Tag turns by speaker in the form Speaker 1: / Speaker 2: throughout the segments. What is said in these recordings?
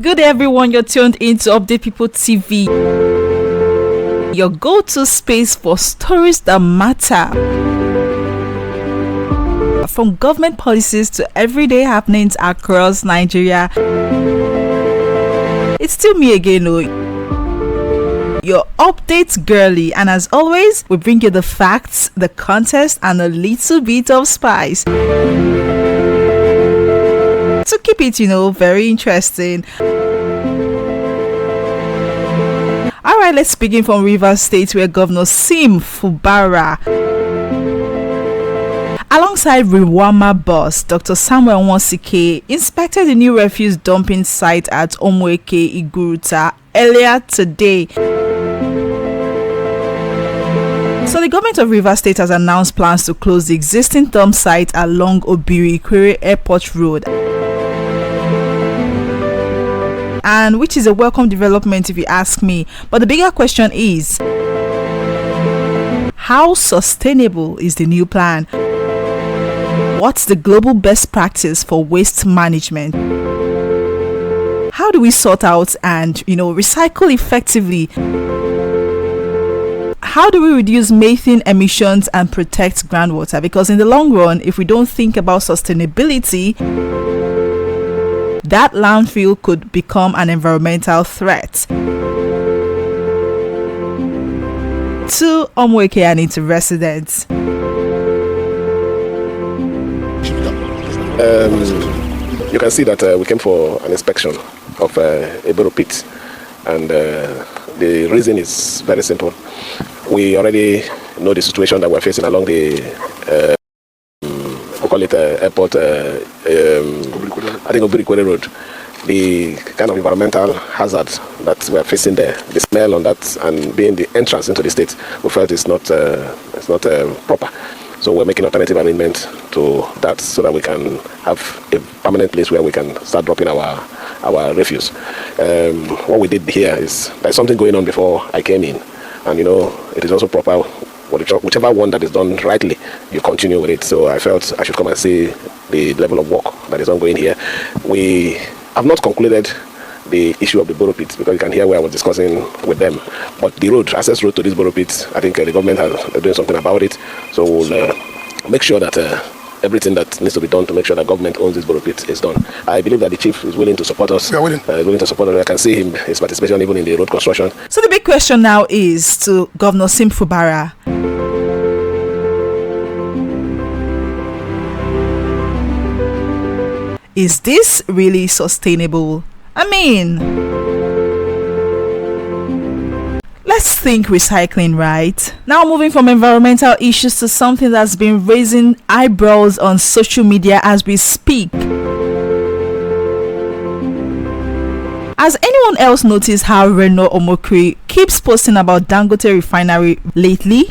Speaker 1: Good day, everyone. You're tuned in to Update People TV, your go-to space for stories that matter. From government policies to everyday happenings across Nigeria. It's still me again, your updates girly, and as always, we bring you the facts, the context, and a little bit of spice to keep it, very interesting. Alright, let's begin from Rivers State, where Governor Siminalayi Fubara, alongside Rewama boss Dr. Samuel Wonsike, inspected the new refuse dumping site at Omueke Iguruta earlier today. So the government of Rivers State has announced plans to close the existing dump site along Obiri-Ikwere Airport Road, and which is a welcome development if you ask me. But the bigger question is, how sustainable is the new plan? What's the global best practice for waste management? How do we sort out and, recycle effectively? How do we reduce methane emissions and protect groundwater? Because in the long run, if we don't think about sustainability, that landfill could become an environmental threat to Omueke and its residents.
Speaker 2: You can see that we came for an inspection of a borrow pit, and the reason is very simple. We already know the situation that we're facing along the airport, I think Obiri-Ikwere Road. The kind of environmental hazard that we're facing there, the smell on that, and being the entrance into the state, we felt it's not proper. So we're making alternative arrangement to that so that we can have a permanent place where we can start dropping our refuse. What we did here is there's something going on before I came in, and it is also proper. Whichever one that is done rightly, you continue with it. So I felt I should come and see the level of work that is ongoing here. We have not concluded the issue of the borrow pits, because you can hear where I was discussing with them. But the access road to this borrow pits, I think the government are doing something about it. So we'll make sure that everything that needs to be done to make sure that government owns this borrow pit is done. I believe that the chief is willing to support us.
Speaker 3: We are willing.
Speaker 2: Willing to support us. I can see his participation even in the road construction.
Speaker 1: So the big question now is to Governor Siminalayi Fubara. Is this really sustainable? I mean, let's think recycling, right? Now moving from environmental issues to something that's been raising eyebrows on social media as we speak. Has anyone else noticed how Reno Omokri keeps posting about Dangote Refinery lately?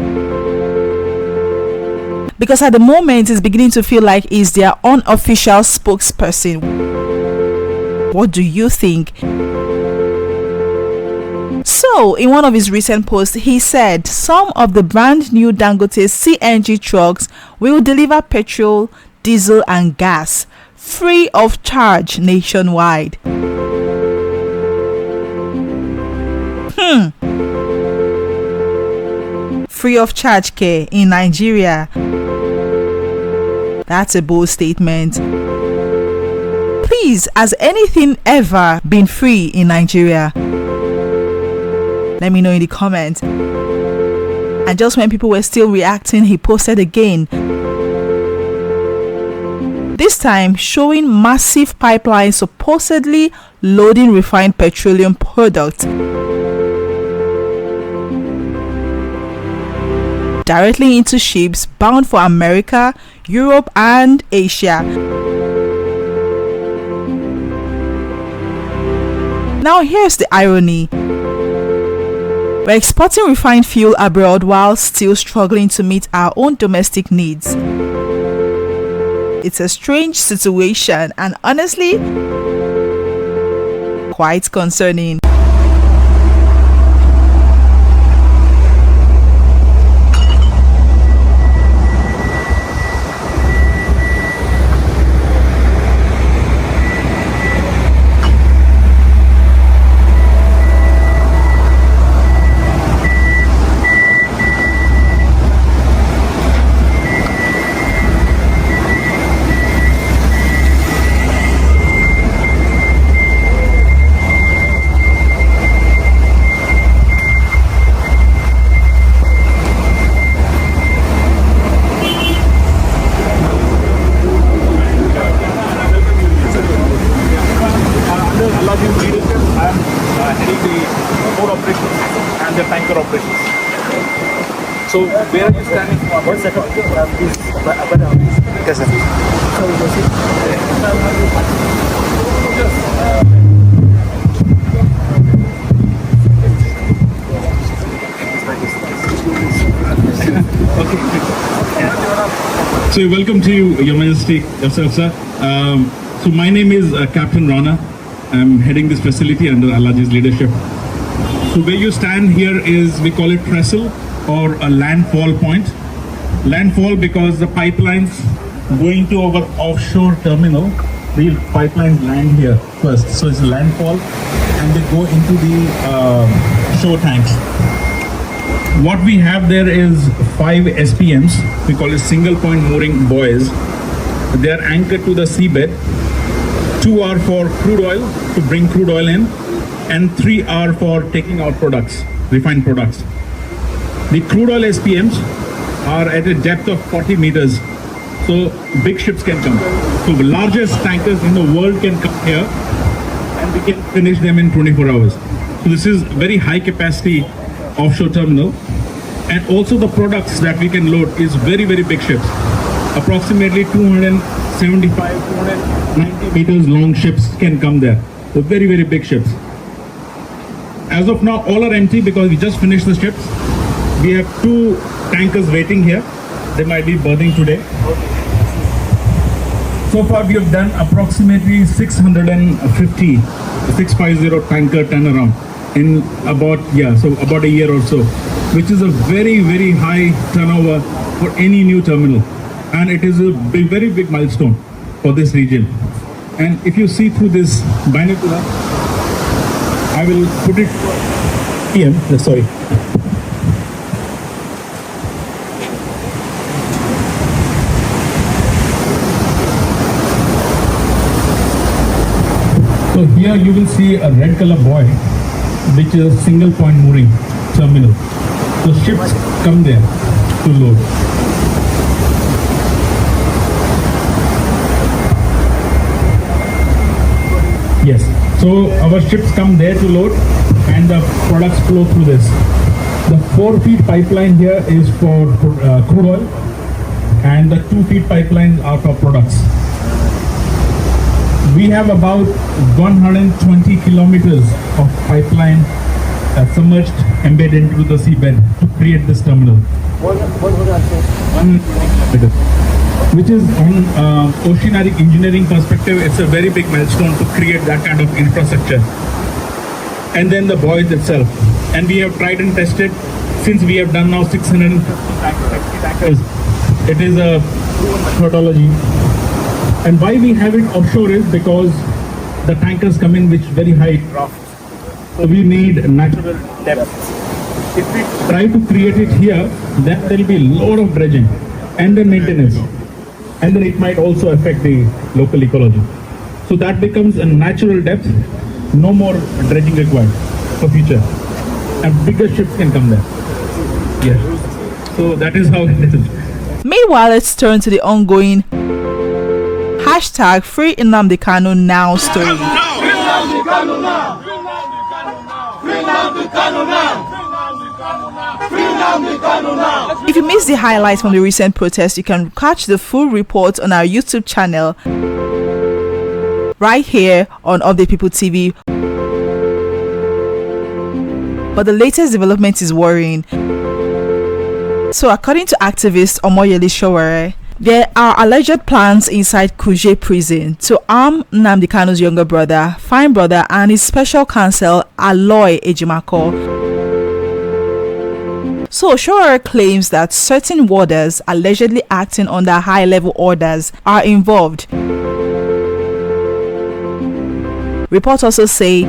Speaker 1: Because at the moment, it's beginning to feel like he's their unofficial spokesperson. What do you think? So, in one of his recent posts, he said some of the brand new Dangote CNG trucks will deliver petrol, diesel, and gas free of charge nationwide. Free of charge care in Nigeria. That's a bold statement. Please, has anything ever been free in Nigeria? Let me know in the comments. And just when people were still reacting, he posted again. This time showing massive pipelines supposedly loading refined petroleum products directly into ships bound for America, Europe, and Asia. Now here's the irony. We're exporting refined fuel abroad while still struggling to meet our own domestic needs. It's a strange situation and honestly quite concerning.
Speaker 3: So where are you standing for? One second.
Speaker 4: So welcome to you, Your Majesty, yourself, sir. So my name is Captain Rana. I'm heading this facility under Alaji's leadership. So where you stand here is, we call it trestle or a landfall point. Landfall because the pipelines going to our offshore terminal, the pipelines land here first. So it's a landfall and they go into the shore tanks. What we have there is 5 SPMs, we call it single point mooring buoys. They are anchored to the seabed. 2 are for crude oil, to bring crude oil in, and 3 are for taking out products, refined products. The crude oil SPMs are at a depth of 40 meters, so big ships can come. So the largest tankers in the world can come here, and we can finish them in 24 hours. So this is very high capacity offshore terminal, and also the products that we can load is very big ships, approximately 275 290 meters long ships can come there. So very big ships. As of now all are empty because we just finished the ships. We have 2 tankers waiting here. They might be berthing today. So far we have done approximately 650 tanker turnaround in about a year or so, which is a very high turnover for any new terminal, and it is a very big milestone for this region. And if you see through this binocular, I will put it PM. Sorry. So here you will see a red color buoy, which is a single point mooring terminal. So ships come there to load. Yes, so our ships come there to load and the products flow through this. The 4 feet pipeline here is for crude oil, and the 2 feet pipelines are for products. We have about 120 kilometers of pipeline submerged, embedded into the seabed to create this terminal. 120 kilometers, which is on oceanic engineering perspective, it's a very big milestone to create that kind of infrastructure. And then the buoys itself. And we have tried and tested, since we have done now 650 tankers. It is a proven methodology. And why we have it offshore is because the tankers come in with very high draft. So we need natural depth. If we try to create it here, then there will be a lot of dredging and then maintenance. And then it might also affect the local ecology. So that becomes a natural depth, no more dredging required for future. And bigger ships can come there. Yeah. So that is how it is.
Speaker 1: Meanwhile, let's turn to the ongoing #Free Nnamdi Kanu Now story. If you missed the highlights from the recent protest, you can catch the full report on our YouTube channel right here on Update People TV. But the latest development is worrying. So according to activist Omoyele Sowore, there are alleged plans inside Kuje prison to arm Nnamdi Kanu's younger brother, fine brother, and his special counsel Aloy Ejimako. So Sowore claims that certain warders allegedly acting under high-level orders are involved. Reports also say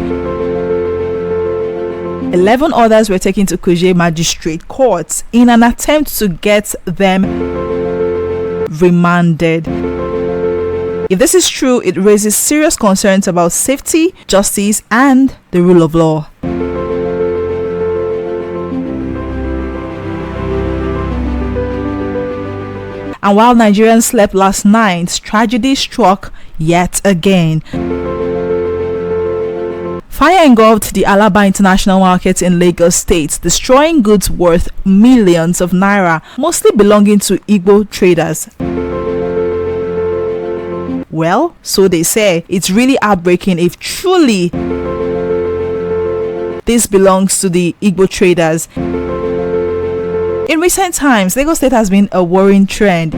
Speaker 1: 11 others were taken to Kuje Magistrate Court in an attempt to get them remanded. If this is true, it raises serious concerns about safety, justice, and the rule of law. And while Nigerians slept last night, tragedy struck yet again. Fire engulfed the Alaba International Market in Lagos State, destroying goods worth millions of naira, mostly belonging to Igbo traders. Well, so they say, it's really heartbreaking if truly this belongs to the Igbo traders. In recent times, Lagos State has been a worrying trend.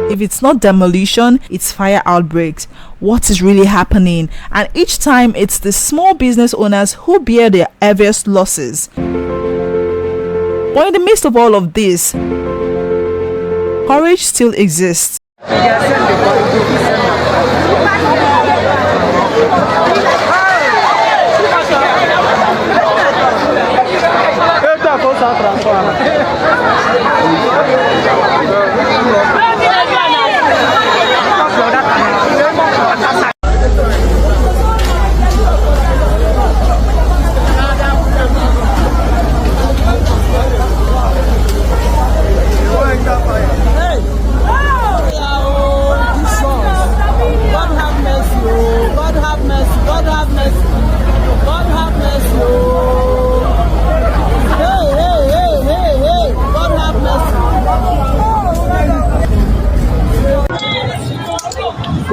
Speaker 1: If it's not demolition, it's fire outbreaks. What is really happening? And each time, it's the small business owners who bear the heaviest losses. But in the midst of all of this, courage still exists.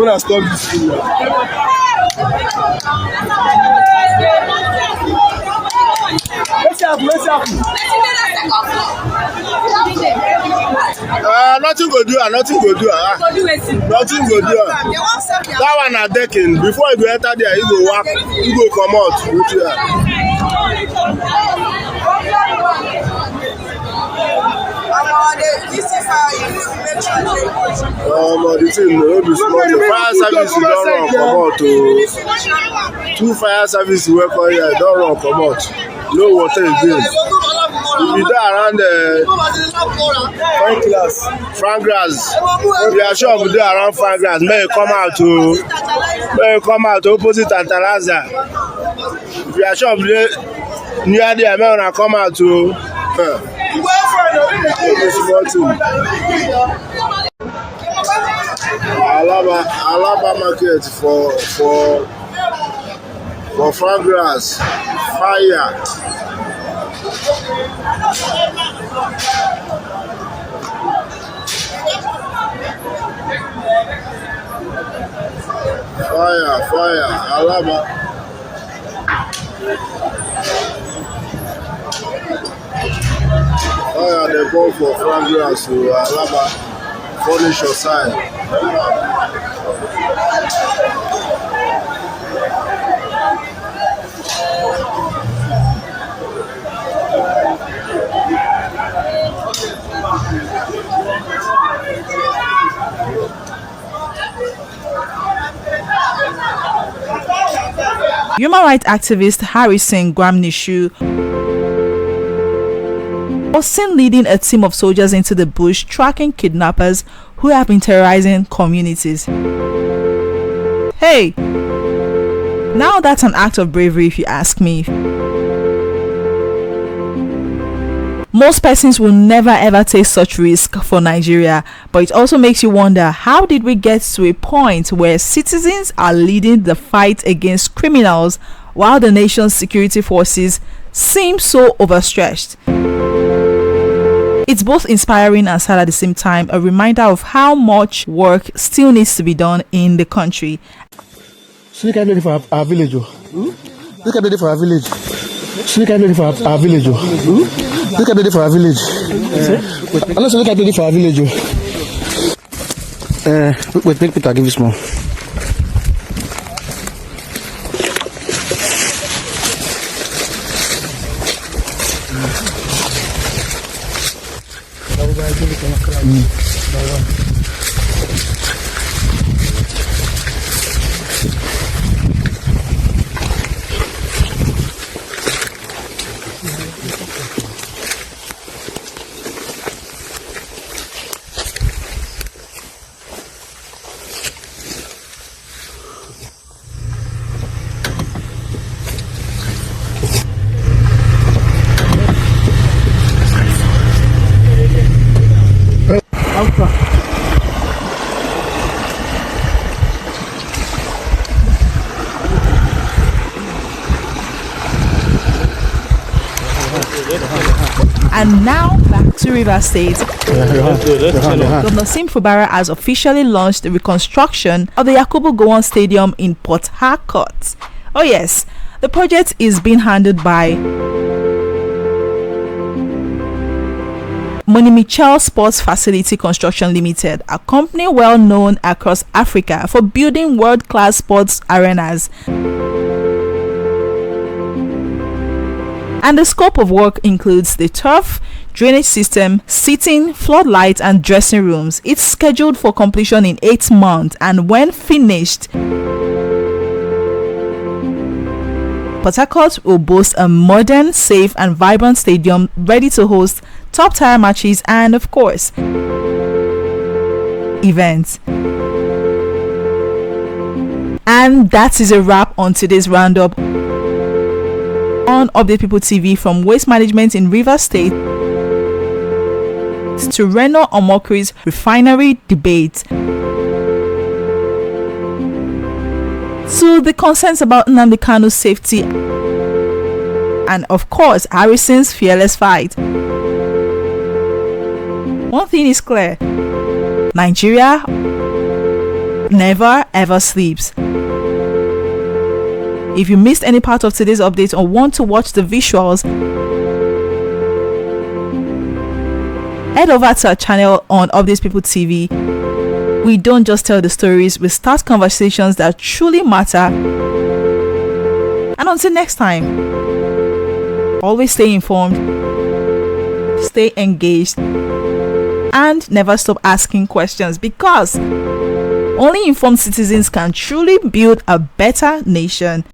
Speaker 5: Stop this thing now. Nothing go do. Nothing go do. Nothing go do. That one na decking. Before you go enter there, you go walk. You go come out. The thing no be small. Fire service don run comot o. 2 fire service wey come here don run comot. No water again. If you dey around Frankras, if your shop dey around Frankras, make you come out o. Make you come out opposite Tantalaza. If your shop dey near there, make una come out o. Alaba market for Fragrance, fire. Fire, Alaba. They go for Fragrance to Alaba, furnish your side.
Speaker 1: Human rights activist Harrison Gwamnishu was seen leading a team of soldiers into the bush tracking kidnappers who have been terrorizing communities. Hey, now that's an act of bravery if you ask me. Most persons will never ever take such risk for Nigeria, but it also makes you wonder, how did we get to a point where citizens are leading the fight against criminals while the nation's security forces seem so overstretched? It's both inspiring and sad at the same time, a reminder of how much work still needs to be done in the country.
Speaker 5: So you can do it for our village. You can do it for our village. So you can do it for our village. You can do it for our village. I know so you can do it for our village. Wait, make Peter give you small.
Speaker 1: And now back to Rivers State. Governor Siminalayi Fubara has officially launched the reconstruction of the Yakubu Gowon Stadium in Port Harcourt. Oh yes, the project is being handled by Michel Sports Facility Construction Limited, a company well known across Africa for building world-class sports arenas. And the scope of work includes the turf, drainage system, seating, floodlights and dressing rooms. It's scheduled for completion in 8 months, and when finished, Port Harcourt will boast a modern, safe and vibrant stadium ready to host top-tier matches and, of course, events. And that is a wrap on today's roundup on Update People TV. From waste management in Rivers State to Reno Omokri's refinery debate to the concerns about Nnamdi Kanu's safety and, of course, Harrison's fearless fight. One thing is clear: Nigeria never ever sleeps. If you missed any part of today's update or want to watch the visuals, head over to our channel on Updates People TV. We don't just tell the stories, we start conversations that truly matter. And until next time, always stay informed, stay engaged, and never stop asking questions, because only informed citizens can truly build a better nation.